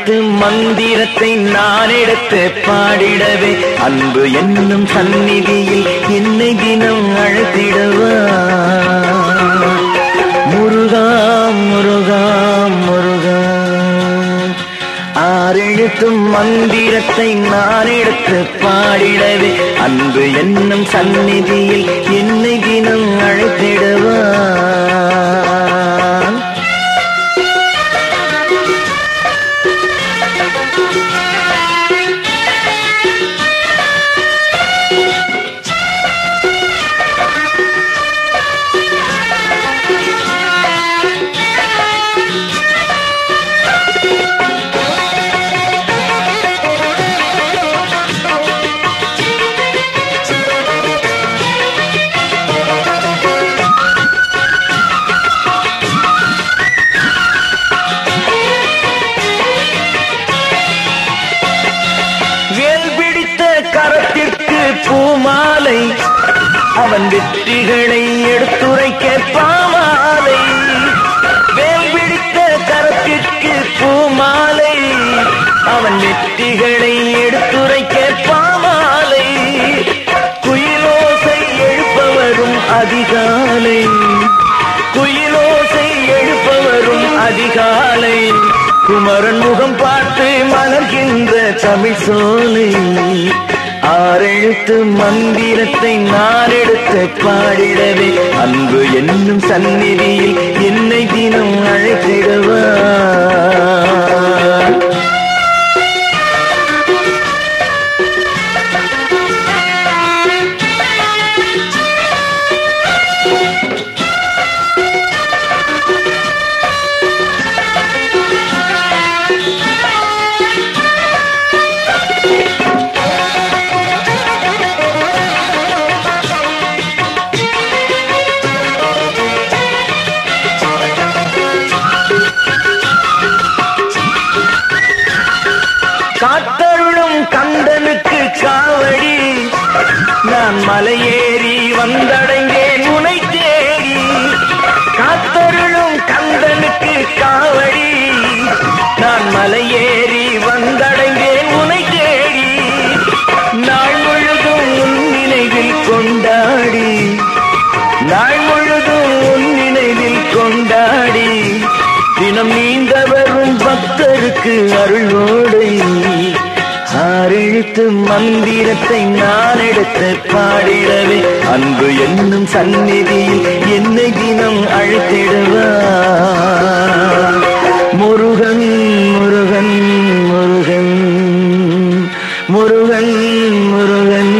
8 மந்திரத்தை நான் எடுத்து பாடிடவே அன்பு என்னும் சந்நிதியில் என்னை தினம் அழைத்திடவா முருகா முருகா முருகா 6 மந்திரத்தை நான் எடுத்து பாடிடவே அன்பு என்னும் சந்நிதியில் என்னை தினம் அழைத்திடவா பூமாலை அவன் வெற்றிகளை எடுத்துரைக்க பாமாலை வேல் பிடித்த கரத்திற்கு பூமாலை அவன் வெற்றிகளை எடுத்துரைக்க பாமாலை குயிலோசை எழுப்பவரும் அதிகாலை குயிலோசை எழுப்பவரும் அதிகாலை குமரன் முகம் பார்த்து மலர்கின்ற தமிழ் சோலை 6 மந்திரத்தை நான் எடுத்து பாடிடவே அன்பு என்னும் சந்நிதியில் என்னை தினம் அழைத்திடவா காத்தருளும் கந்தனுக்கு காவடி நான் மலையேறி வந்தடைந்தேன் உனை தேடி காத்தருளும் கந்தனுக்கு காவடி நான் மலையேறி வந்தடைந்தேன் உனை தேடி நாள் முழுதும் உன் நினைவில் கொண்டாடி நாள் முழுதும் உன் நினைவில் கொண்டாடி தினம் நீண்ட வரும் பக்தருக்கு அருளோடை 6 மந்திரத்தை நான் எடுத்து பாடிடவே அன்பு என்னும் சந்நிதியில் என்னை தினம் அழைத்திடுவா முருகன் முருகன் முருகன் முருகன் முருகன்